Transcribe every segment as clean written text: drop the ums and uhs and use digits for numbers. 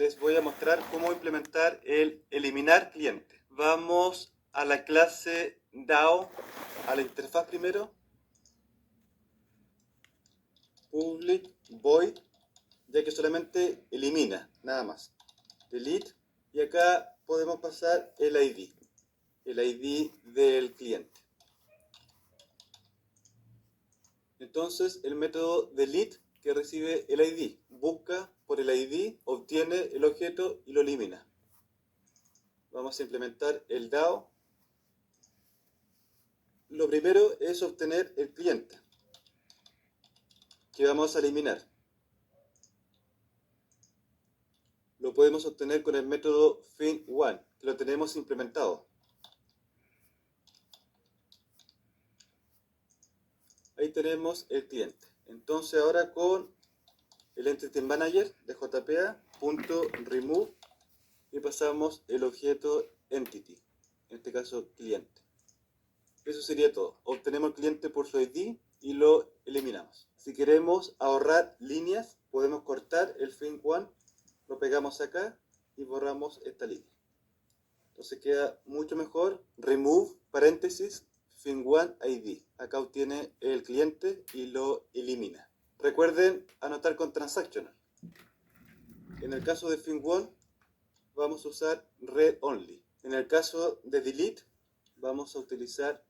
les voy a mostrar cómo implementar el eliminar cliente. Vamos a la clase DAO, a la interfaz primero, public void, ya que solamente elimina, nada más. Delete, y acá podemos pasar el ID del cliente. Entonces el método delete, que recibe el ID, busca por el ID, obtiene el objeto y lo elimina. Vamos a implementar el DAO. Lo primero es obtener el cliente, que vamos a eliminar. Lo podemos obtener con el método FIN1, que lo tenemos implementado. Ahí tenemos el cliente. Entonces ahora con el Entity Manager de JPA.remove y pasamos el objeto Entity, en este caso cliente. Eso sería todo. Obtenemos el cliente por su ID y lo eliminamos. Si queremos ahorrar líneas, podemos cortar el FIN1, lo pegamos acá y borramos esta línea. Entonces queda mucho mejor. Remove, paréntesis, FIN1 ID. Acá obtiene el cliente y lo elimina. Recuerden anotar con transactional. En el caso de FIN1 vamos a usar read only. En el caso de delete vamos a utilizar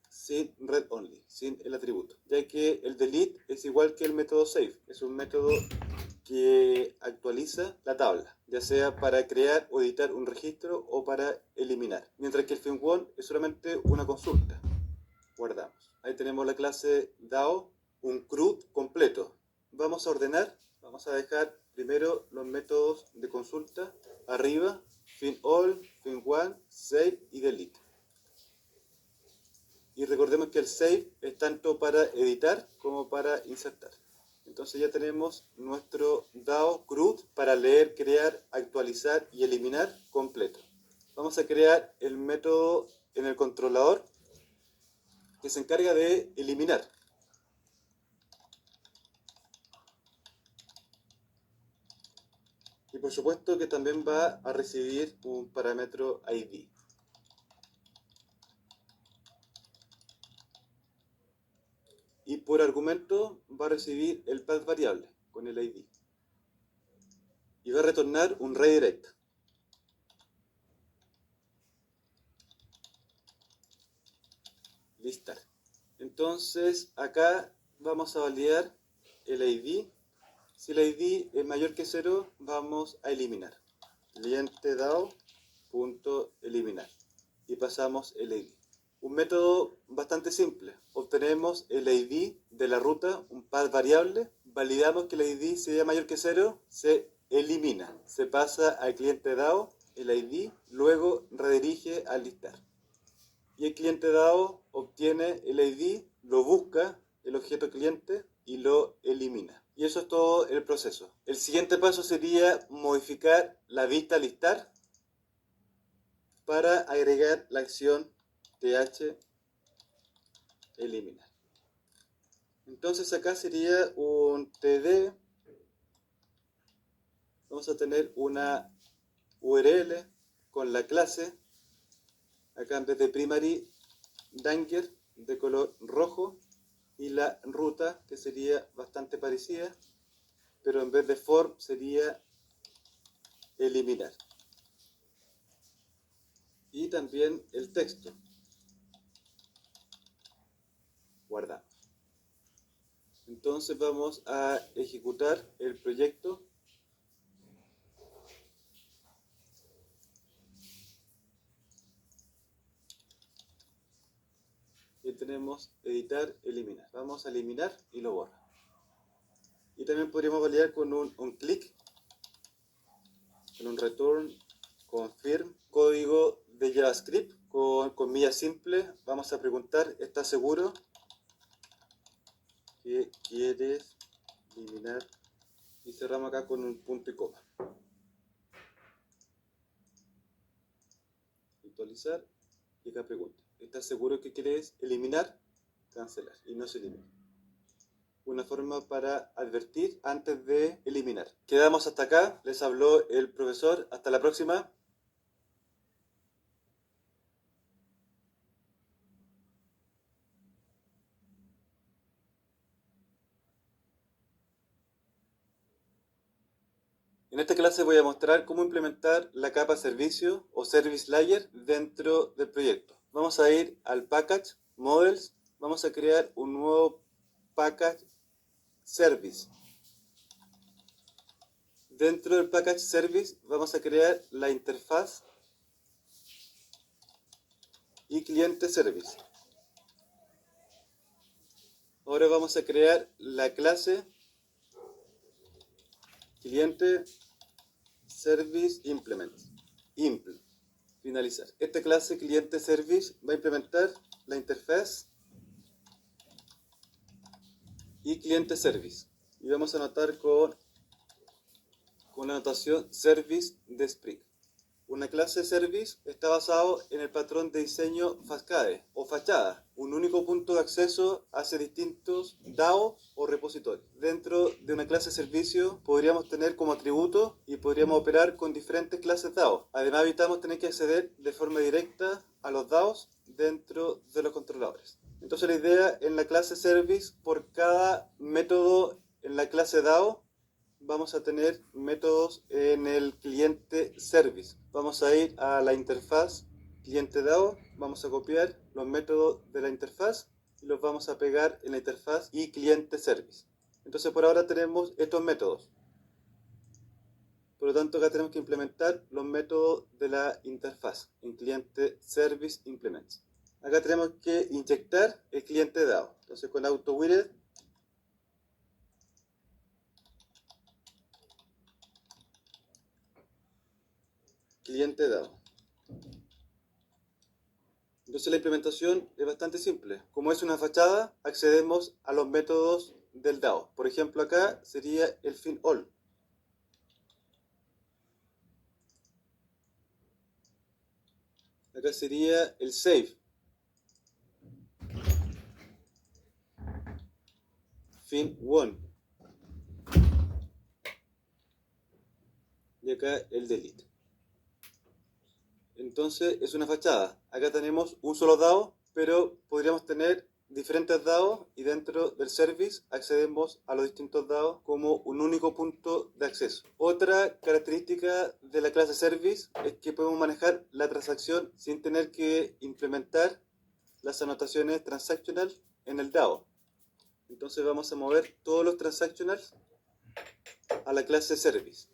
sin read only, sin el atributo, ya que el delete es igual que el método save. Es un método que actualiza la tabla, ya sea para crear o editar un registro o para eliminar, mientras que el FIN1 es solamente una consulta. Guardamos. Ahí tenemos la clase DAO, un CRUD completo. Vamos a ordenar, vamos a dejar primero los métodos de consulta arriba, FINALL, FIN1, save y delete. Y recordemos que el save es tanto para editar como para insertar. Entonces ya tenemos nuestro DAO CRUD para leer, crear, actualizar y eliminar completo. Vamos a crear el método en el controlador que se encarga de eliminar. Y por supuesto que también va a recibir un parámetro ID. Y por argumento va a recibir el path variable con el ID. Y va a retornar un redirect. Listar. Entonces acá vamos a validar el ID. Si el ID es mayor que 0, vamos a eliminar. Cliente DAO.eliminar. Y pasamos el ID. Un método bastante simple. Obtenemos el ID de la ruta, un path variable. Validamos que el ID sea mayor que 0, se elimina. Se pasa al cliente DAO, el ID, luego redirige al listar. Y el cliente DAO obtiene el ID, lo busca, el objeto cliente, y lo elimina. Y eso es todo el proceso. El siguiente paso sería modificar la vista listar para agregar la acción th eliminar. Entonces acá sería un td. Vamos a tener una URL con la clase. Acá en vez de primary, danger de color rojo, y la ruta, que sería bastante parecida, pero en vez de form sería eliminar. Y también el texto. Guardamos. Entonces vamos a ejecutar el proyecto. Y tenemos editar, eliminar. Vamos a eliminar y lo borra. Y también podríamos validar con un clic, con un return, confirm, código de JavaScript con comillas simples. Vamos a preguntar, ¿estás seguro que quieres eliminar? Y cerramos acá con un punto y coma. Actualizar y acá pregunta, ¿estás seguro que quieres eliminar? Cancelar y no se elimina. una forma para advertir antes de eliminar. Quedamos hasta acá, les habló el profesor, hasta la próxima. En esta clase voy a mostrar cómo implementar la capa servicio o service layer dentro del proyecto. Vamos a ir al package, models, vamos a crear un nuevo package service. Dentro del package service vamos a crear la interfaz y cliente service. Ahora vamos a crear la clase cliente service implement. Finalizar. Esta clase cliente service va a implementar la interfaz y cliente service. Y vamos a anotar con la notación service de Spring. Una clase service está basado en el patrón de diseño facade o fachada, un único punto de acceso hacia distintos DAO o repositorios. Dentro de una clase servicio podríamos tener como atributo y podríamos operar con diferentes clases DAO. Además evitamos tener que acceder de forma directa a los DAOs dentro de los controladores. Entonces la idea en la clase service, por cada método en la clase DAO, vamos a tener métodos en el cliente service. Vamos a ir a la interfaz cliente DAO, vamos a copiar los métodos de la interfaz y los vamos a pegar en la interfaz y cliente service. Entonces por ahora tenemos estos métodos. Por lo tanto acá tenemos que implementar los métodos de la interfaz en cliente service implements. Acá tenemos que inyectar el cliente DAO. Entonces con AutoWidget cliente DAO. Entonces la implementación es bastante simple. Como es una fachada, accedemos a los métodos del DAO. Por ejemplo, acá sería el fin all. Acá sería el save. Fin one. Y acá el delete. Entonces es una fachada. Acá tenemos un solo DAO, pero podríamos tener diferentes DAOs y dentro del service accedemos a los distintos DAOs como un único punto de acceso. Otra característica de la clase service es que podemos manejar la transacción sin tener que implementar las anotaciones transactional en el DAO. Entonces vamos a mover todos los transactionals a la clase service.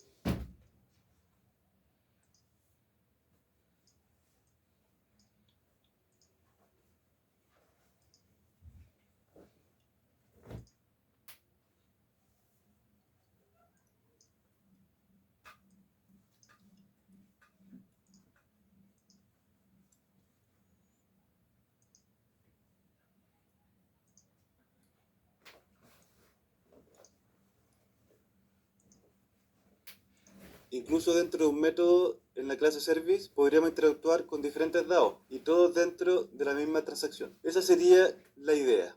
Incluso dentro de un método en la clase service podríamos interactuar con diferentes DAOs y todos dentro de la misma transacción. Esa sería la idea.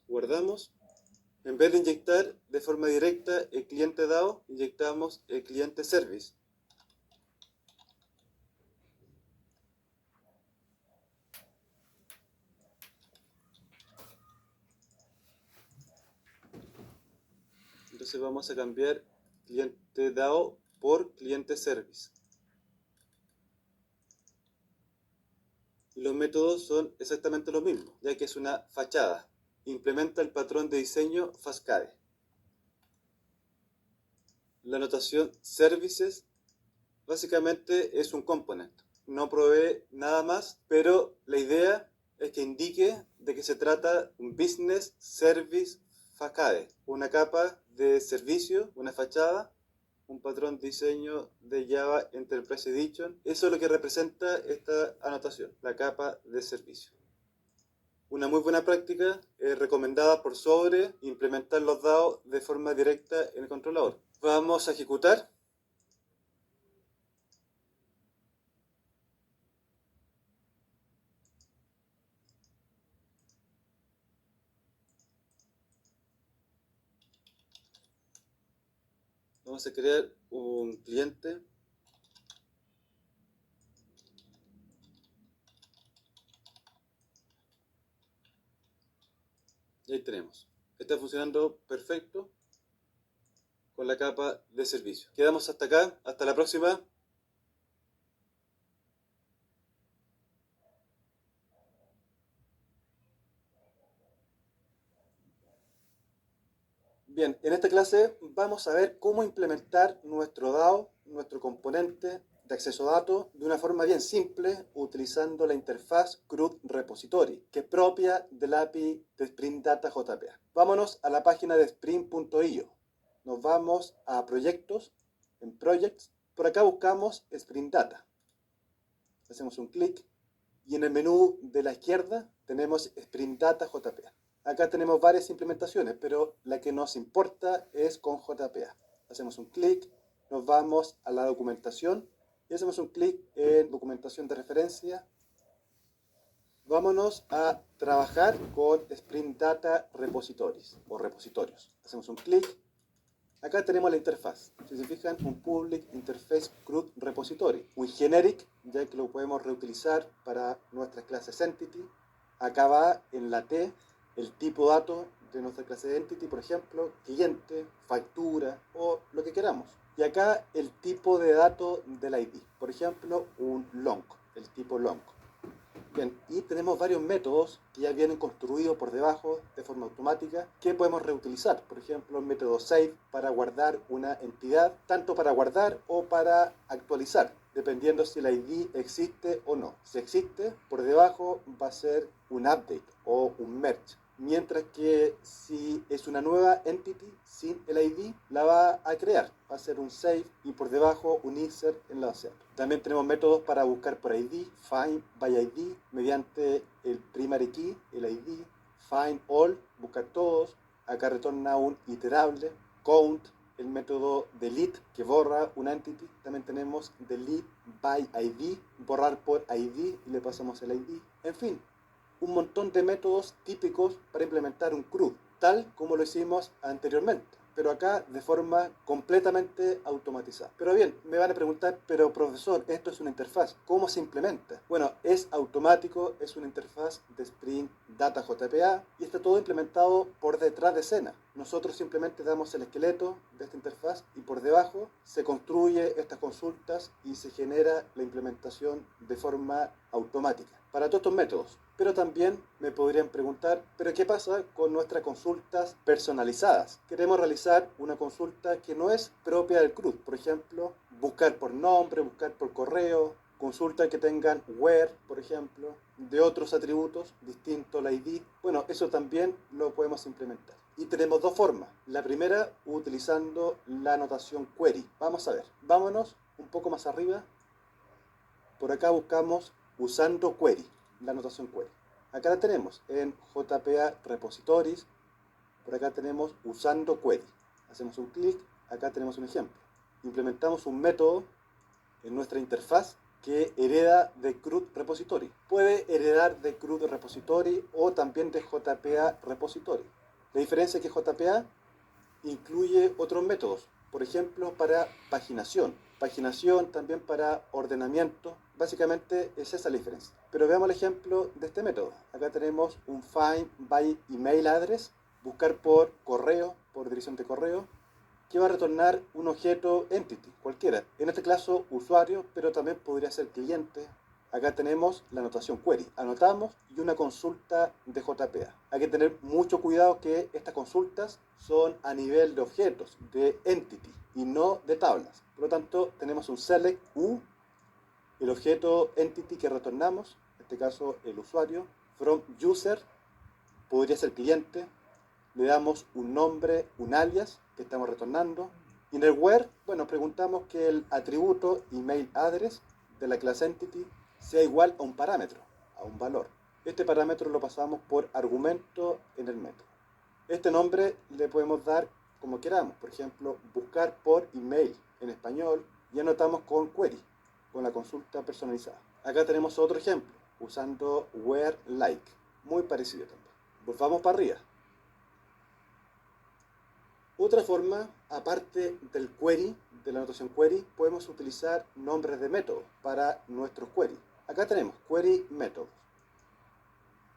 Guardamos. En vez de inyectar de forma directa el cliente DAO, inyectamos el cliente service. Entonces vamos a cambiar cliente DAO por cliente service. Y los métodos son exactamente los mismos, ya que es una fachada. Implementa el patrón de diseño Fascade. La notación services básicamente es un component. No provee nada más, pero la idea es que indique de que se trata de un business service facade, una capa de servicio, una fachada, un patrón de diseño de Java Enterprise Edition. Eso es lo que representa esta anotación, la capa de servicio. Una muy buena práctica recomendada por sobre implementar los DAO de forma directa en el controlador. Vamos a ejecutar. Vamos a crear un cliente. Y ahí tenemos. Está funcionando perfecto con la capa de servicio. Quedamos hasta acá. Hasta la próxima. Bien, en esta clase vamos a ver cómo implementar nuestro DAO, nuestro componente de acceso a datos, de una forma bien simple, utilizando la interfaz CRUD Repository, que es propia del API de Spring Data JPA. Vámonos a la página de spring.io. Nos vamos a proyectos, en Projects. Por acá buscamos Spring Data. Hacemos un clic y en el menú de la izquierda tenemos Spring Data JPA. Acá tenemos varias implementaciones, pero la que nos importa es con JPA. Hacemos un clic, nos vamos a la documentación y hacemos un clic en documentación de referencia. Vámonos a trabajar con Spring Data Repositories o repositorios. Hacemos un clic. Acá tenemos la interfaz. Si se fijan, un Public Interface CRUD Repository. Un generic, ya que lo podemos reutilizar para nuestras clases Entity. Acá va en la T el tipo de dato de nuestra clase de Entity, por ejemplo, cliente, factura o lo que queramos. Y acá el tipo de dato del ID. Por ejemplo, un long, el tipo long. Bien, y tenemos varios métodos que ya vienen construidos por debajo de forma automática que podemos reutilizar. Por ejemplo, el método save para guardar una entidad, tanto para guardar o para actualizar, dependiendo si la ID existe o no. Si existe, por debajo va a ser un update o un merge. Mientras que si es una nueva entity sin el ID, la va a crear. Va a ser un save y por debajo un insert en la base de datos. También tenemos métodos para buscar por ID, find by ID, mediante el primary key, el ID, find all, buscar todos. Acá retorna un iterable, count, el método delete que borra una entity. También tenemos delete by ID, borrar por ID y le pasamos el ID. En fin, un montón de métodos típicos para implementar un CRUD, tal como lo hicimos anteriormente, pero acá de forma completamente automatizada. Pero bien, me van a preguntar, pero profesor, esto es una interfaz, ¿cómo se implementa? Bueno, es automático, es una interfaz de Spring Data JPA y está todo implementado por detrás de escena. Nosotros simplemente damos el esqueleto de esta interfaz y por debajo se construye estas consultas y se genera la implementación de forma automática para todos estos métodos. Pero también me podrían preguntar, ¿pero qué pasa con nuestras consultas personalizadas? Queremos realizar una consulta que no es propia del CRUD, por ejemplo, buscar por nombre, buscar por correo, consultas que tengan where, por ejemplo, de otros atributos distintos al ID. Bueno, eso también lo podemos implementar. Y tenemos dos formas. La primera, utilizando la notación query. Vamos a ver, vámonos un poco más arriba. Por acá buscamos usando query, la notación query. Acá la tenemos en JPA Repositories. Por acá tenemos usando query. Hacemos un clic, acá tenemos un ejemplo. Implementamos un método en nuestra interfaz que hereda de CRUD Repository. Puede heredar de CRUD Repository o también de JPA Repository. La diferencia es que JPA incluye otros métodos, por ejemplo, para paginación. Paginación también para ordenamiento. Básicamente es esa la diferencia. Pero veamos el ejemplo de este método. Acá tenemos un find by email address, buscar por correo, por dirección de correo, que va a retornar un objeto entity, cualquiera. En este caso, usuario, pero también podría ser cliente. Acá tenemos la anotación query. Anotamos y una consulta de JPA. Hay que tener mucho cuidado que estas consultas son a nivel de objetos, de entity, y no de tablas. Por lo tanto, tenemos un select U, el objeto entity que retornamos, en este caso el usuario, from user, podría ser cliente, le damos un nombre, un alias que estamos retornando. Y en el where, bueno, preguntamos que el atributo email address de la clase entity sea igual a un parámetro, a un valor. Este parámetro lo pasamos por argumento en el método. Este nombre le podemos dar como queramos, por ejemplo, buscar por email en español y anotamos con query, con la consulta personalizada. Acá tenemos otro ejemplo, usando where like, muy parecido también. Volvamos para arriba. Otra forma, aparte del query, de la notación query, podemos utilizar nombres de métodos para nuestros query. Acá tenemos query métodos.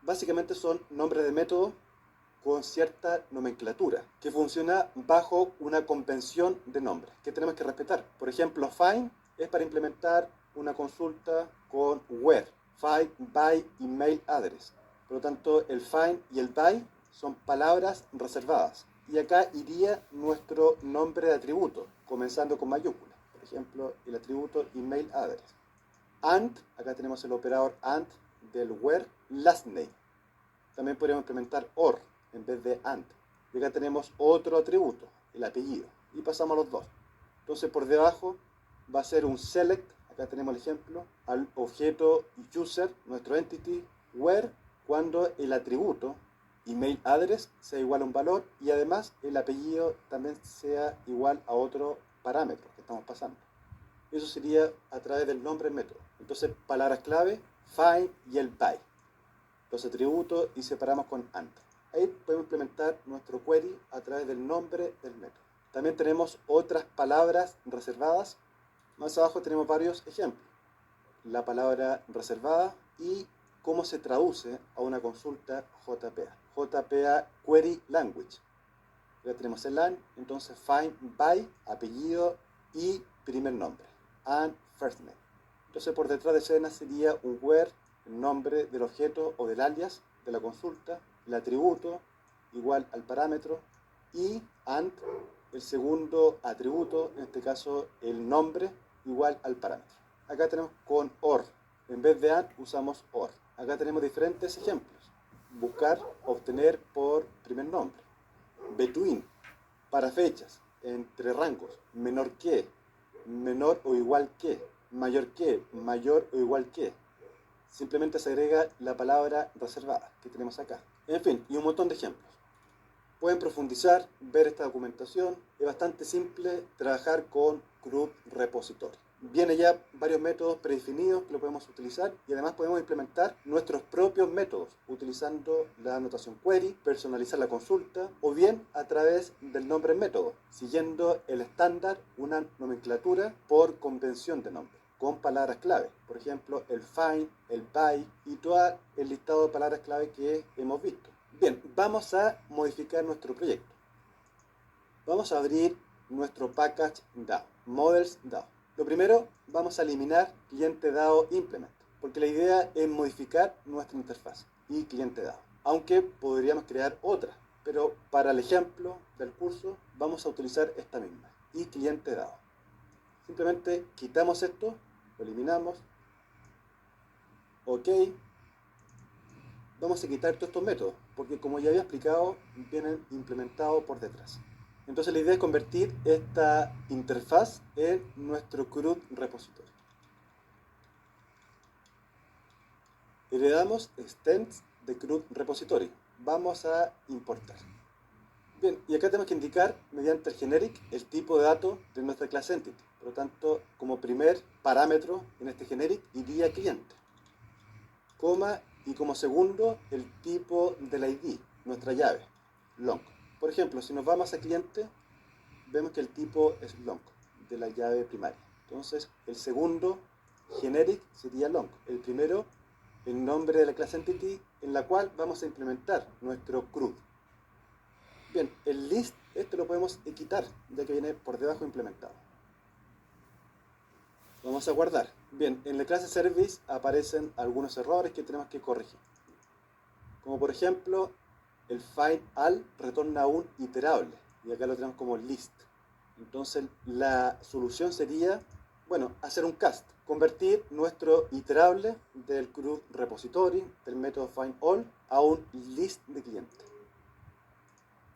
Básicamente son nombres de métodos con cierta nomenclatura que funciona bajo una convención de nombres que tenemos que respetar. Por ejemplo, find es para implementar una consulta con where, find by email address. Por lo tanto, el find y el by son palabras reservadas. Y acá iría nuestro nombre de atributo, comenzando con mayúscula. Por ejemplo, el atributo email address. And, acá tenemos el operador and del where, last name. También podríamos implementar or en vez de and. Y acá tenemos otro atributo, el apellido. Y pasamos a los dos. Entonces por debajo va a ser un select, acá tenemos el ejemplo, al objeto user, nuestro entity, where, cuando el atributo email address sea igual a un valor y además el apellido también sea igual a otro parámetro que estamos pasando. Eso sería a través del nombre método. Entonces palabras clave, find y el by. Los atributos y separamos con and. Ahí podemos implementar nuestro query a través del nombre del método. También tenemos otras palabras reservadas. Más abajo tenemos varios ejemplos. La palabra reservada y cómo se traduce a una consulta JPA. JPA Query Language. Ya tenemos el and, entonces find by, apellido y primer nombre. And first name. Entonces por detrás de escena sería un where, el nombre del objeto o del alias de la consulta, el atributo igual al parámetro y and, el segundo atributo, en este caso el nombre igual al parámetro. Acá tenemos con or, en vez de and usamos or. Acá tenemos diferentes ejemplos. Buscar, obtener por primer nombre. Between, para fechas, entre rangos, menor que, menor o igual que, mayor o igual que. Simplemente se agrega la palabra reservada que tenemos acá. En fin, y un montón de ejemplos. Pueden profundizar, ver esta documentación. Es bastante simple trabajar con CRUD Repository. Viene ya varios métodos predefinidos que lo podemos utilizar y además podemos implementar nuestros propios métodos utilizando la anotación query, personalizar la consulta o bien a través del nombre método, siguiendo el estándar, una nomenclatura por convención de nombre, con palabras clave. Por ejemplo, el find, el by y todo el listado de palabras clave que hemos visto. Bien, vamos a modificar nuestro proyecto. Vamos a abrir nuestro package DAO, Models DAO. Lo primero, vamos a eliminar cliente DAO implement, porque la idea es modificar nuestra interfaz y cliente DAO. Aunque podríamos crear otra, pero para el ejemplo del curso vamos a utilizar esta misma, y cliente DAO. Simplemente quitamos esto, lo eliminamos, ok. Vamos a quitar todos estos métodos, porque como ya había explicado, vienen implementados por detrás. Entonces la idea es convertir esta interfaz en nuestro CRUD repository. Heredamos extents de CRUD repository. Vamos a importar. Bien, y acá tenemos que indicar mediante el generic el tipo de datos de nuestra clase entity. Por lo tanto, como primer parámetro en este generic iría cliente, coma, y como segundo el tipo del ID, nuestra llave, long. Por ejemplo, si nos vamos a cliente, vemos que el tipo es long, de la llave primaria. Entonces, el segundo generic sería long. El primero, el nombre de la clase entity en la cual vamos a implementar nuestro CRUD. Bien, el list, este lo podemos quitar, ya que viene por debajo implementado. Vamos a guardar. Bien, en la clase service aparecen algunos errores que tenemos que corregir. Como por ejemplo, el find all retorna un iterable, y acá lo tenemos como list. Entonces la solución sería, bueno, hacer un cast, convertir nuestro iterable del CRUD repository, del método findAll, a un list de cliente.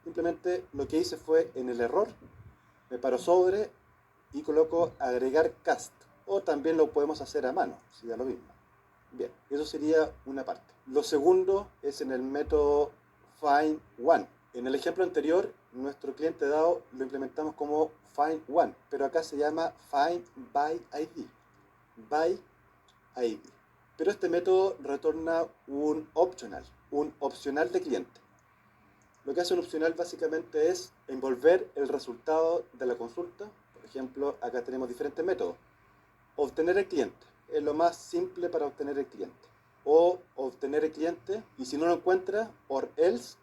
Simplemente lo que hice fue en el error, me paro sobre y coloco agregar cast, o también lo podemos hacer a mano, si da lo mismo. Bien, eso sería una parte. Lo segundo es en el método findOne. En el ejemplo anterior, nuestro cliente DAO lo implementamos como findOne, pero acá se llama findById. By ID. Pero este método retorna un optional de cliente. Lo que hace un opcional básicamente es envolver el resultado de la consulta. Por ejemplo, acá tenemos diferentes métodos. Obtener el cliente es lo más simple para obtener el cliente. O obtener el cliente y si no lo encuentra, or else,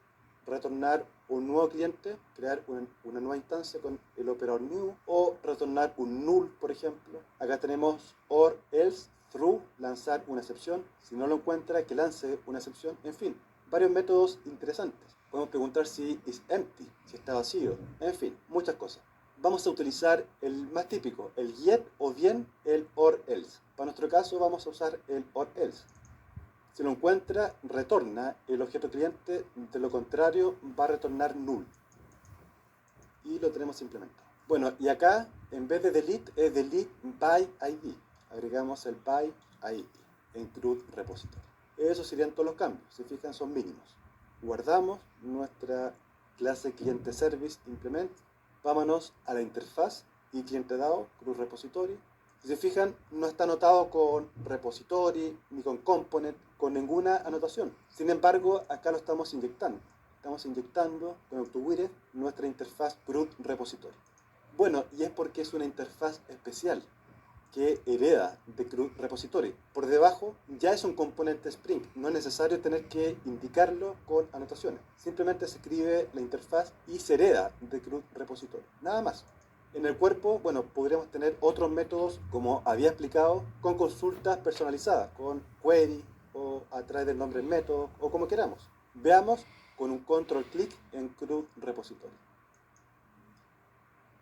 retornar un nuevo cliente, crear una nueva instancia con el operador new o retornar un null, por ejemplo. Acá tenemos or else, through, lanzar una excepción. Si no lo encuentra, que lance una excepción. En fin, varios métodos interesantes. Podemos preguntar si is empty, si está vacío. En fin, muchas cosas. Vamos a utilizar el más típico, el get o bien el or else. Para nuestro caso vamos a usar el or else. Si lo encuentra, retorna el objeto cliente, de lo contrario va a retornar null. Y lo tenemos implementado. Bueno, y acá en vez de delete es delete by ID. Agregamos el by ID en CRUD repository. Esos serían todos los cambios, si fijan son mínimos. Guardamos nuestra clase cliente service implement. Vámonos a la interfaz y cliente dado, CRUD repository. Si se fijan, no está anotado con repository ni con component, con ninguna anotación. Sin embargo, acá lo estamos inyectando. Estamos inyectando con AutoWire nuestra interfaz CRUD repository. Bueno, y es porque es una interfaz especial que hereda de CRUD repository. Por debajo ya es un componente Spring. No es necesario tener que indicarlo con anotaciones. Simplemente se escribe la interfaz y se hereda de CRUD repository. Nada más. En el cuerpo, bueno, podríamos tener otros métodos, como había explicado, con consultas personalizadas, con query o a través del nombre del método, o como queramos. Veamos con un control clic en CRUD repository.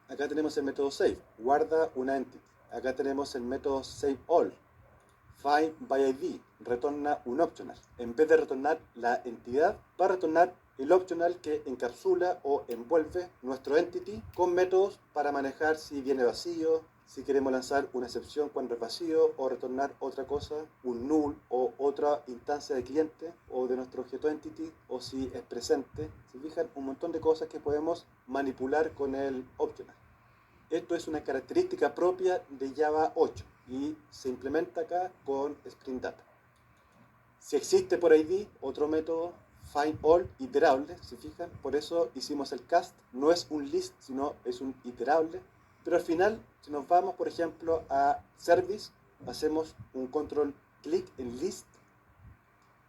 Acá tenemos el método save, guarda una entity. Acá tenemos el método save all, find by ID, retorna un optional. En vez de retornar la entidad, va a retornar el optional que encapsula o envuelve nuestro entity con métodos para manejar si viene vacío, si queremos lanzar una excepción cuando es vacío o retornar otra cosa, un null o otra instancia de cliente o de nuestro objeto entity o si es presente. Se fijan un montón de cosas que podemos manipular con el optional. Esto es una característica propia de Java 8 y se implementa acá con Spring Data. Si existe por ID otro método, findAll iterable, se fijan, por eso hicimos el cast, no es un list, sino es un iterable, pero al final, si nos vamos, por ejemplo, a service, hacemos un control clic en list,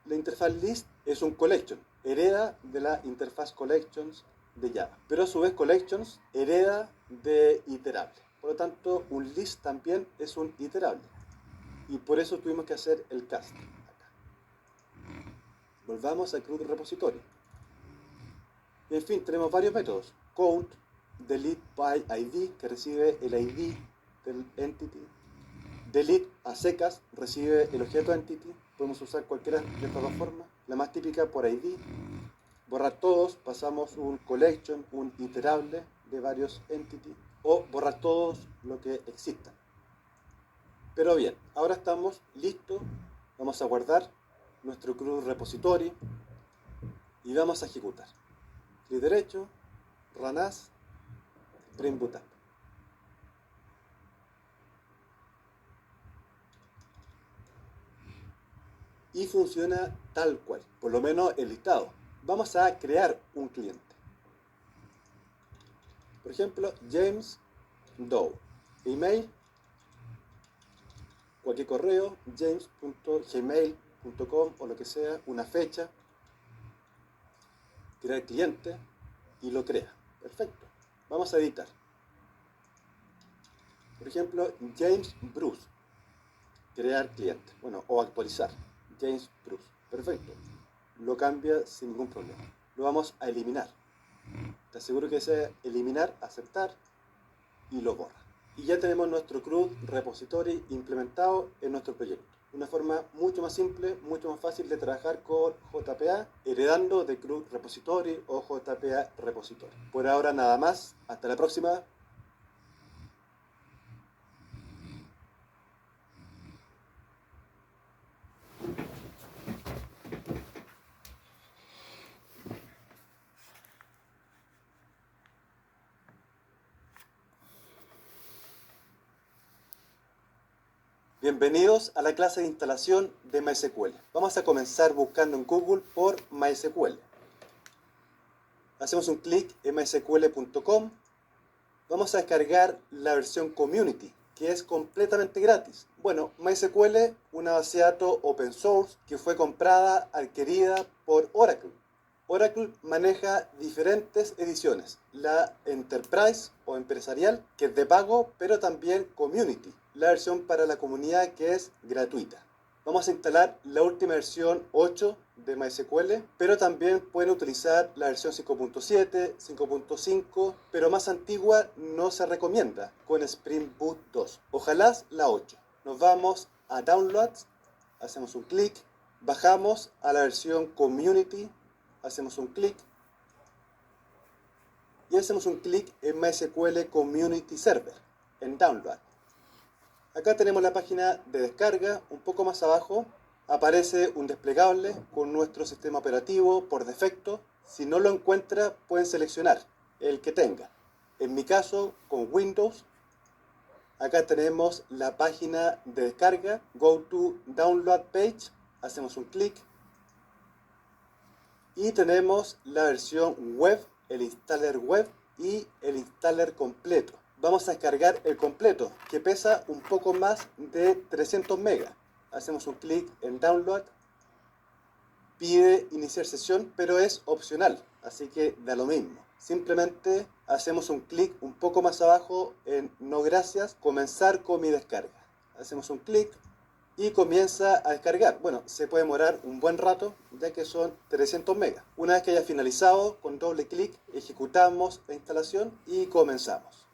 la interfaz list es un collection, hereda de la interfaz collections de Java, pero a su vez collections hereda de iterable, por lo tanto un list también es un iterable y por eso tuvimos que hacer el cast. Volvamos al CRUD repository. Y en fin, tenemos varios métodos. Count, delete by ID, que recibe el ID del entity. Delete a secas, recibe el objeto entity. Podemos usar cualquiera de estas dos formas. La más típica por ID. Borrar todos, pasamos un collection, un iterable de varios entities. O borrar todos lo que existan. Pero bien, ahora estamos listos. Vamos a guardar nuestro CRUD repository y vamos a ejecutar. Clic derecho, run as, print bootap. Y funciona tal cual, por lo menos el listado. Vamos a crear un cliente. Por ejemplo, James Doe. Email, cualquier correo, james.gmail.com o lo que sea, una fecha, crear cliente y lo crea. Perfecto. Vamos a editar. Por ejemplo, James Bruce, crear cliente. Bueno, o actualizar. James Bruce. Perfecto. Lo cambia sin ningún problema. Lo vamos a eliminar. Te aseguro que sea eliminar, aceptar y lo borra. Y ya tenemos nuestro CRUD repository implementado en nuestro proyecto. Una forma mucho más simple, mucho más fácil de trabajar con JPA, heredando de CRUD repository o JPA repository. Por ahora nada más. Hasta la próxima. Bienvenidos a la clase de instalación de MySQL. Vamos a comenzar buscando en Google por MySQL. hacemos un clic en mysql.com, vamos a descargar la versión Community, que es completamente gratis. Bueno, MySQL, una base de datos open source que fue comprada, adquirida por Oracle. Oracle maneja diferentes ediciones, la Enterprise o empresarial, que es de pago, pero también Community, la versión para la comunidad que es gratuita. Vamos a instalar la última versión 8 de MySQL, pero también pueden utilizar la versión 5.7, 5.5, pero más antigua no se recomienda con Spring Boot 2. Ojalá la 8. Nos vamos a Downloads, hacemos un clic, bajamos a la versión Community, hacemos un clic y hacemos un clic en MySQL Community Server, en Download. Acá tenemos la página de descarga. Un poco más abajo aparece un desplegable con nuestro sistema operativo por defecto. Si no lo encuentra, pueden seleccionar el que tenga. En mi caso, con Windows, acá tenemos la página de descarga. Go to Download Page, hacemos un clic y tenemos la versión web, el installer web y el installer completo. Vamos a descargar el completo, que pesa un poco más de 300 megas. Hacemos un clic en Download, pide iniciar sesión, pero es opcional, así que da lo mismo. Simplemente hacemos un clic un poco más abajo en No gracias, comenzar con mi descarga. Hacemos un clic y comienza a descargar. Bueno, se puede demorar un buen rato, ya que son 300 megas. Una vez que haya finalizado, con doble clic ejecutamos la instalación y comenzamos.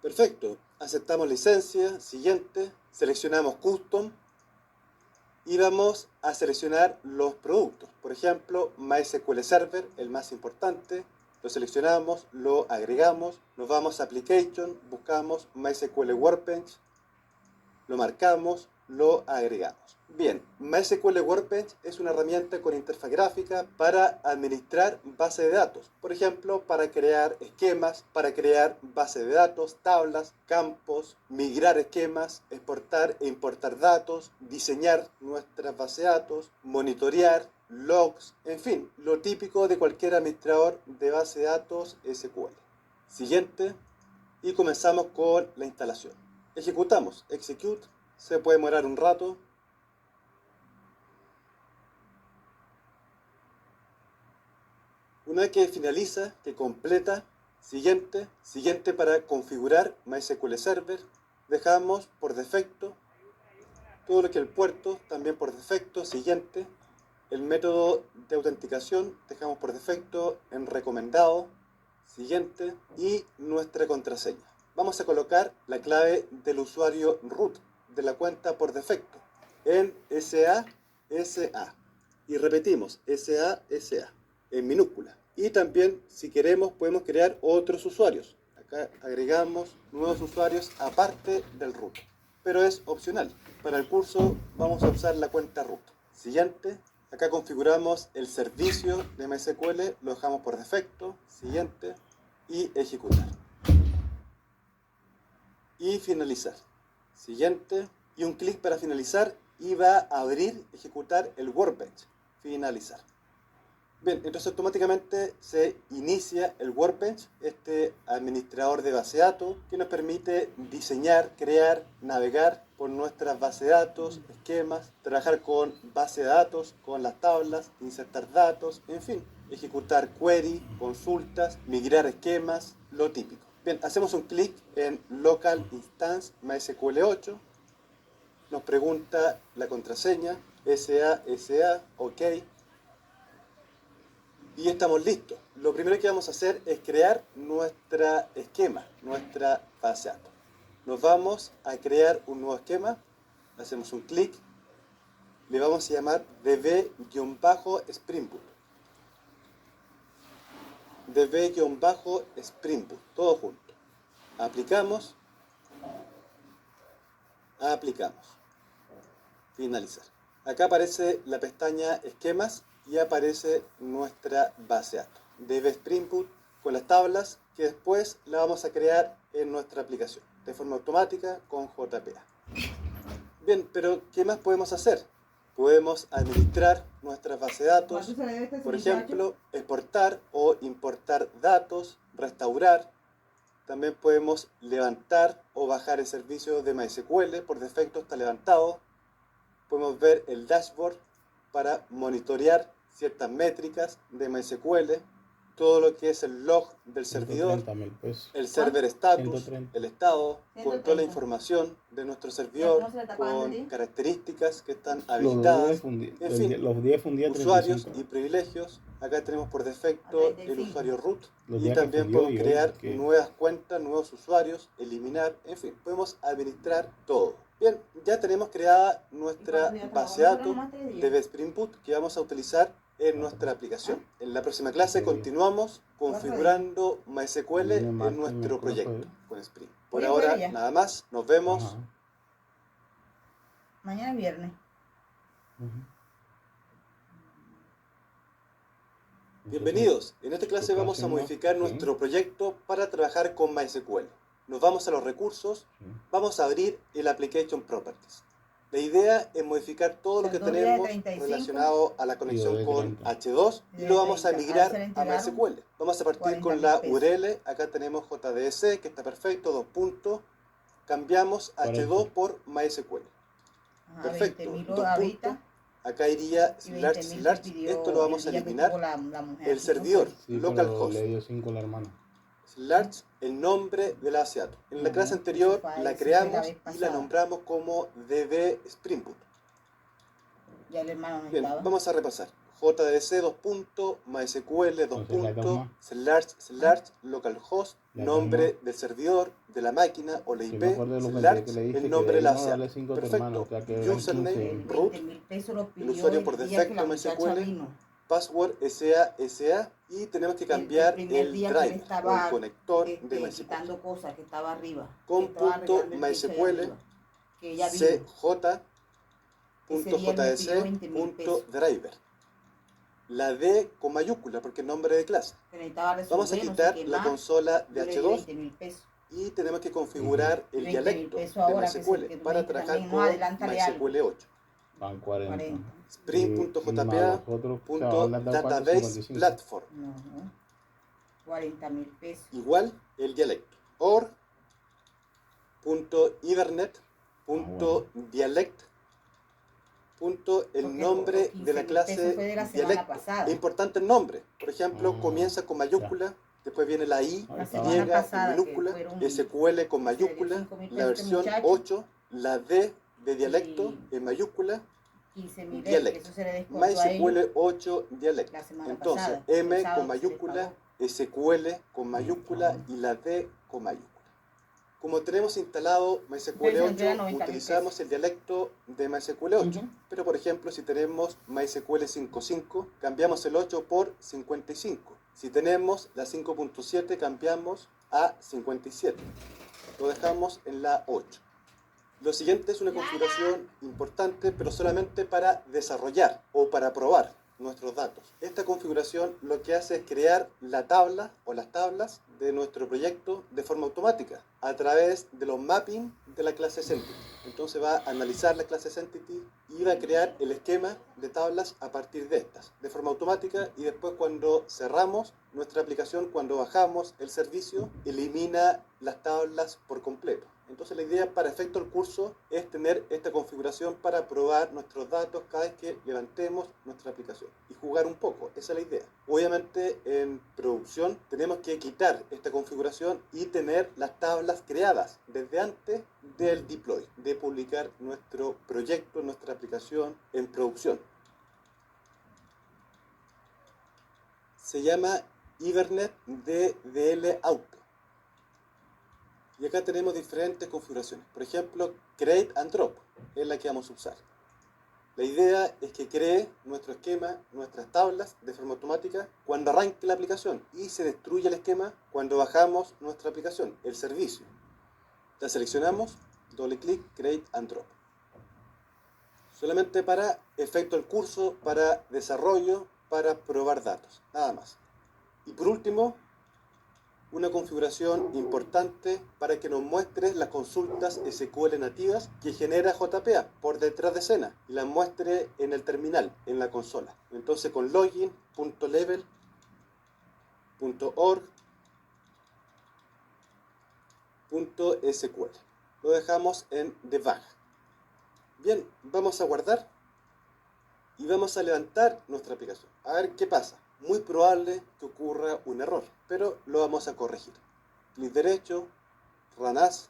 Perfecto, aceptamos licencia, siguiente, seleccionamos Custom y vamos a seleccionar los productos. Por ejemplo, MySQL Server, el más importante, lo seleccionamos, lo agregamos, nos vamos a Application, buscamos MySQL Workbench, lo marcamos, lo agregamos. Bien, MySQL Workbench es una herramienta con interfaz gráfica para administrar bases de datos. Por ejemplo, para crear esquemas, para crear bases de datos, tablas, campos, migrar esquemas, exportar e importar datos, diseñar nuestras bases de datos, monitorear, logs, en fin, lo típico de cualquier administrador de base de datos SQL. Siguiente, y comenzamos con la instalación. Ejecutamos, execute, se puede demorar un rato. Una vez que finaliza, que completa, siguiente, siguiente para configurar MySQL Server, dejamos por defecto todo lo que es el puerto, también por defecto, siguiente, el método de autenticación, dejamos por defecto en recomendado, siguiente, y nuestra contraseña. Vamos a colocar la clave del usuario root de la cuenta por defecto en SA y repetimos SA en minúscula. Y también, si queremos, podemos crear otros usuarios. Acá agregamos nuevos usuarios aparte del root, pero es opcional. Para el curso vamos a usar la cuenta root. Siguiente, acá configuramos el servicio de MySQL, lo dejamos por defecto. Siguiente, y ejecutar. Y finalizar. Siguiente, y un clic para finalizar y va a abrir, ejecutar el Workbench. Finalizar. Bien, entonces automáticamente se inicia el Workbench, este administrador de base de datos que nos permite diseñar, crear, navegar por nuestras bases de datos, esquemas, trabajar con base de datos, con las tablas, insertar datos, en fin, ejecutar query, consultas, migrar esquemas, lo típico. Bien, hacemos un clic en Local Instance MySQL 8, nos pregunta la contraseña, SA, OK, y estamos listos. Lo primero que vamos a hacer es crear nuestra esquema, nuestra base de datos. Nos vamos a crear un nuevo esquema, hacemos un clic, le vamos a llamar db-spring boot. db-spring boot, todo junto. Aplicamos, finalizar. Acá aparece la pestaña esquemas y aparece nuestra base de datos. DB Spring Boot con las tablas que después la vamos a crear en nuestra aplicación de forma automática con JPA. Bien, pero ¿qué más podemos hacer? Podemos administrar nuestras bases de datos, por ejemplo, exportar o importar datos, restaurar. También podemos levantar o bajar el servicio de MySQL, por defecto está levantado. Podemos ver el dashboard para monitorear ciertas métricas de MySQL, todo lo que es el log del servidor, el server status, 130. el estado, con toda la 130. información de nuestro servidor, ¿Cómo se le tapaban con de ti? características que están Los habilitadas, 10 fundí, en fin, los 10 fundía usuarios 35. y privilegios. Acá tenemos por defecto A el 35. usuario root Los y días que también fundió podemos y hoy, crear porque- nuevas cuentas, nuevos usuarios, eliminar, en fin, podemos administrar todo. Bien, ya tenemos creada nuestra base de datos de Spring Boot que vamos a utilizar en nuestra aplicación. En la próxima clase continuamos configurando MySQL en nuestro proyecto con Spring. Por Oye, ahora, ya. nada más, nos vemos. Ajá. Mañana es viernes. Ujú. Bienvenidos, en esta clase vamos a próximo, modificar sí. nuestro proyecto para trabajar con MySQL. Nos vamos a los recursos, Sí. vamos a abrir el Application Properties. La idea es modificar todo lo que Son 2 días de tenemos 35. relacionado a la conexión de con 30. H2 y De lo vamos a 30. migrar Se le a entregaron MySQL. Vamos a partir con la 40.000 pesos. URL, acá tenemos JDBC que está perfecto, 2 puntos. Cambiamos 40. H2 por MySQL. Ajá, Perfecto, 20.000 2 ahorita. puntos. Acá iría Y slash 20.000 slash, que pidió esto lo vamos a el día que eliminar. tuvo la mujer, El ¿no servidor, fue? Sí, pero localhost, le dio 5 a la hermana. slash, el nombre de la base de datos. En la No, clase eso anterior fue- la eso fue la creamos vez y la pasada. nombramos como DB Spring Boot. Ya el hermano no Bien, estaba. vamos a repasar. JDBC 2 puntos, MySQL 2 Entonces, la puntos, toma. slash localhost, La nombre toma. del servidor, de la máquina o la Yo IP, me acuerdo de lo slash, que le dije, el nombre que de la no, base de dale datos. 5 a tu hermano, o sea, que eran Username, 15. root, 20.000 pesos lo pidió usuario por el día que la defecto, muchacha MySQL, vino. password SA y tenemos que cambiar primer el día que él driver o estaba, el conector de MySQL. quitando cosas que estaba arriba. Con que estaba punto arreglando el piso de MySQL, arriba, que ella vino. Ese día él me pidió 20.000 pesos. CJ.JDC.driver. La D con mayúscula porque es nombre de clase. Que necesitaba Vamos a resolver, no sé quitar qué la más. consola de Yo le di H2 20.000 pesos. y tenemos que configurar el 20.000 dialecto pesos de ahora, que MySQL que tú para me dijiste trabajar también. No, con adelántale algo. MySQL 8. Van 40. 40. Spring.jpa.database platform No, 40.000 pesos. igual el dialecto. Or.ethernet.dialect el Porque nombre los de la 15.000 clase pesos fue de la semana dialecto. pasada. Es importante el nombre. Por ejemplo, Ah, comienza con mayúscula, después viene la I, La Y semana pasada, en minúscula, que fueron SQL con mayúscula, 5.000 la pesos este versión muchacho. 8, la D de dialecto Y en mayúscula, 15.000 que dialecto. eso se le descontó a ellos MySQL 8 dialecto. la semana Entonces, pasada. M El sábado con se les mayúscula, pagó. SQL con mayúscula y la D con mayúscula. Como tenemos instalado MySQL Entonces, 8, entrega 90.000 utilizamos pesos. el dialecto de MySQL 8. Ujú. Pero por ejemplo, si tenemos MySQL 5.5, cambiamos el 8 por 55. Si tenemos la 5.7, cambiamos a 57. Lo dejamos en la 8. Lo siguiente es una configuración importante, pero solamente para desarrollar o para probar nuestros datos. Esta configuración lo que hace es crear la tabla o las tablas de nuestro proyecto de forma automática a través de los mapping de la clase Entity. Entonces va a analizar la clase Entity y va a crear el esquema de tablas a partir de estas de forma automática, y después cuando cerramos nuestra aplicación, cuando bajamos el servicio, elimina las tablas por completo. Entonces la idea para efecto del curso es tener esta configuración para probar nuestros datos cada vez que levantemos nuestra aplicación y jugar un poco, esa es la idea. Obviamente en producción tenemos que quitar esta configuración y tener las tablas creadas desde antes del deploy, de publicar nuestro proyecto, nuestra aplicación en producción. Se llama Hibernate DDL Auto. Y acá tenemos diferentes configuraciones. Por ejemplo, Create and Drop es la que vamos a usar. La idea es que cree nuestro esquema, nuestras tablas de forma automática cuando arranque la aplicación, y se destruye el esquema cuando bajamos nuestra aplicación, el servicio. La seleccionamos, doble clic, Create and Drop. Solamente para efecto del curso, para desarrollo, para probar datos, nada más. Y por último, una configuración importante para que nos muestre las consultas SQL nativas que genera JPA por detrás de escena y las muestre en el terminal, en la consola. Entonces con login.level.org.sql lo dejamos en debug. Bien, vamos a guardar y vamos a levantar nuestra aplicación. A ver qué pasa. Muy probable que ocurra un error, pero lo vamos a corregir. Clic derecho, Run As,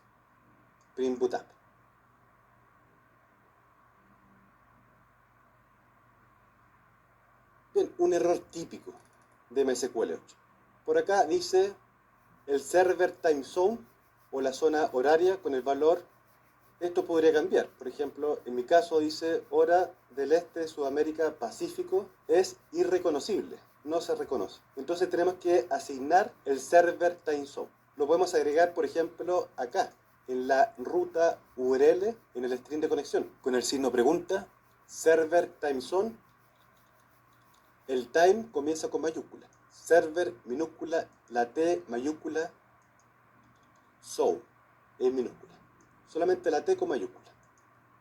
Print Boot Up. Bien, un error típico de MySQL 8. Por acá dice el server time zone o la zona horaria con el valor. Esto podría cambiar. Por ejemplo, en mi caso dice hora del este de Sudamérica Pacífico es irreconocible, no se reconoce. Entonces tenemos que asignar el server time zone. Lo podemos agregar, por ejemplo, acá, en la ruta URL, en el string de conexión, con el signo pregunta, server time zone. El time comienza con mayúscula, server minúscula, la T mayúscula, zone en minúscula. Solamente la T con mayúscula.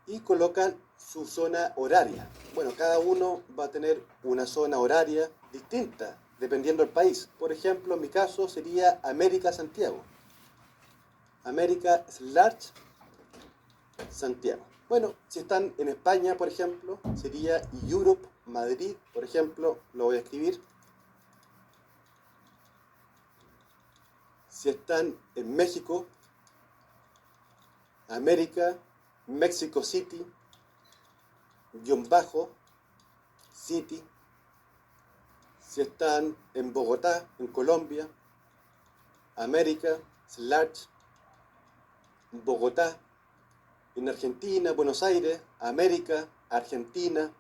Y colocan su zona horaria. Bueno, cada uno va a tener una zona horaria distinta, dependiendo del país. Por ejemplo, en mi caso sería América Santiago. América / Santiago. Bueno, si están en España, por ejemplo, sería Europe Madrid, por ejemplo, lo voy a escribir. Si están en México, América, Mexico City, City. Si están en Bogotá, en Colombia, América, / Bogotá. En Argentina, Buenos Aires, América, Argentina,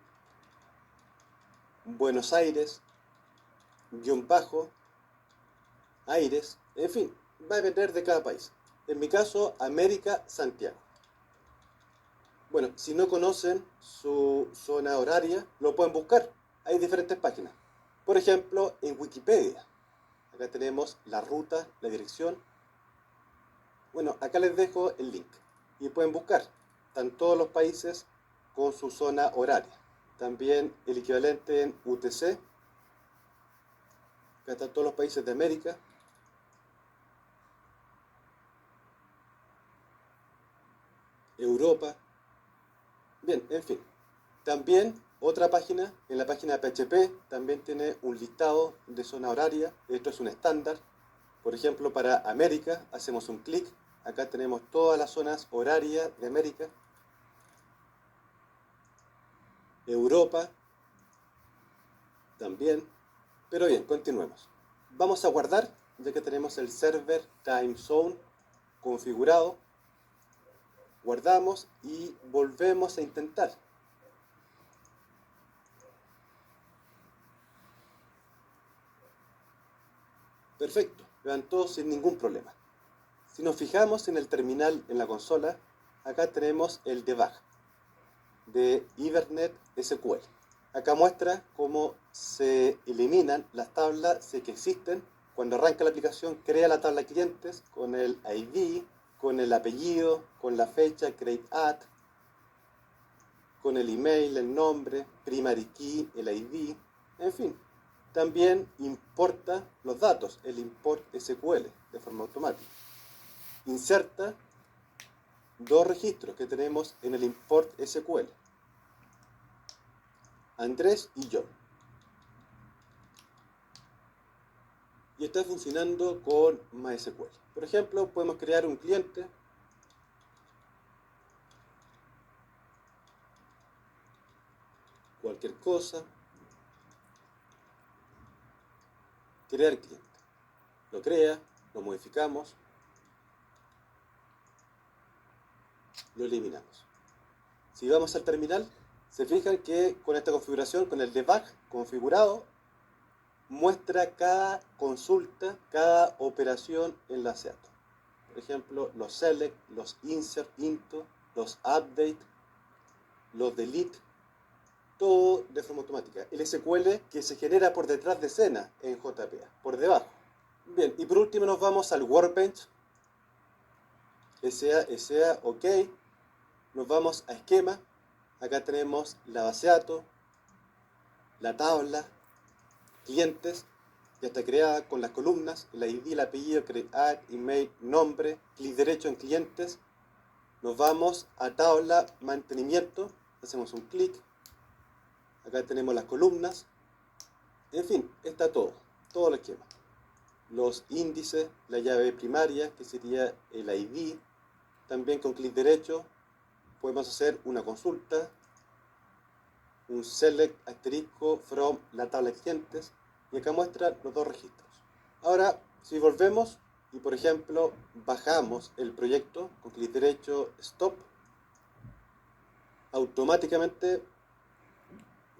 Buenos Aires, Aires. En fin, va a depender de cada país. En mi caso, América, Santiago. Bueno, si no conocen su zona horaria, lo pueden buscar. Hay diferentes páginas. Por ejemplo, en Wikipedia. Acá tenemos la ruta, la dirección. Bueno, acá les dejo el link. Y pueden buscar. Están todos los países con su zona horaria. También el equivalente en UTC. Acá están todos los países de América. Europa. Bien, en fin. También otra página, en la página de PHP, también tiene un listado de zona horaria. Esto es un estándar. Por ejemplo, para América, hacemos un clic. Acá tenemos todas las zonas horarias de América. Europa. También. Pero bien, continuemos. Vamos a guardar, ya que tenemos el server time zone configurado. Guardamos y volvemos a intentar. Perfecto, levantó sin ningún problema. Si nos fijamos en el terminal en la consola, acá tenemos el debug de Hibernate SQL. Acá muestra cómo se eliminan las tablas que existen. Cuando arranca la aplicación, crea la tabla clientes con el ID, con el apellido, con la fecha, create at, con el email, el nombre, primary key, el ID, en fin. También importa los datos, el import SQL, de forma automática. Inserta dos registros que tenemos en el import SQL. Andrés y John. Y está funcionando con MySQL. Por ejemplo, podemos crear un cliente. Cualquier cosa. Crear cliente. Lo crea, lo modificamos, lo eliminamos. Si vamos al terminal, se fijan que con esta configuración, con el debug configurado, muestra cada consulta, cada operación enlaceada. Por ejemplo, los select, los insert, into, los update, los delete, todo de forma automática. El SQL que se genera por detrás de escena en JPA, por debajo. Bien, y por último nos vamos al Workbench. SA, ok. Nos vamos a esquema. Acá tenemos la base de datos, la tabla, clientes. Ya está creada con las columnas, el ID, el apellido, crear, email, nombre, clic derecho en clientes. Nos vamos a tabla mantenimiento, hacemos un clic. Acá tenemos las columnas. En fin, está todo el esquema. Los índices, la llave primaria, que sería el ID. También con clic derecho podemos hacer una consulta, un select asterisco from la tabla de clientes, y acá muestra los dos registros. Ahora, si volvemos y por ejemplo bajamos el proyecto con clic derecho, stop, automáticamente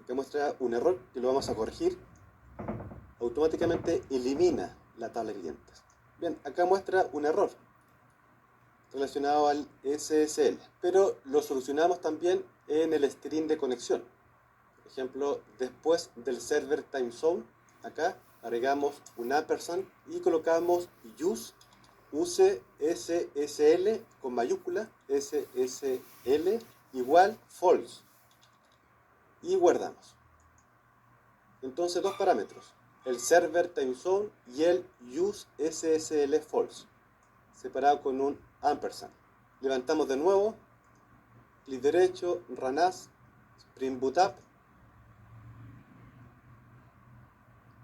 acá muestra un error que lo vamos a corregir, automáticamente elimina la tabla de clientes. Bien, acá muestra un error relacionado al SSL, pero lo solucionamos también en el string de conexión. Por ejemplo, después del server time zone, acá agregamos un ampersand y colocamos use SSL con mayúscula, SSL igual false, y guardamos. Entonces dos parámetros, el server time zone y el use SSL false, separado con un ampersand. Levantamos de nuevo, clic derecho, run as, Spring Boot Up.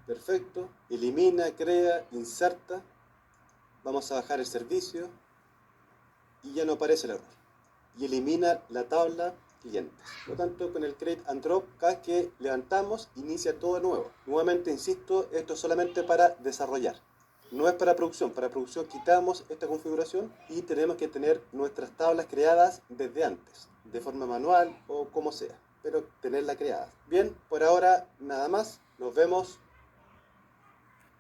Perfecto, elimina, crea, inserta. Vamos a bajar el servicio y ya no aparece el error. Y elimina la tabla clientes. Por lo tanto, con el create and drop, cada vez que levantamos, inicia todo de nuevo. Nuevamente, insisto, esto es solamente para desarrollar. No es para producción. Para producción quitamos esta configuración y tenemos que tener nuestras tablas creadas desde antes, de forma manual o como sea, pero tenerla creada. Bien, por ahora nada más. Nos vemos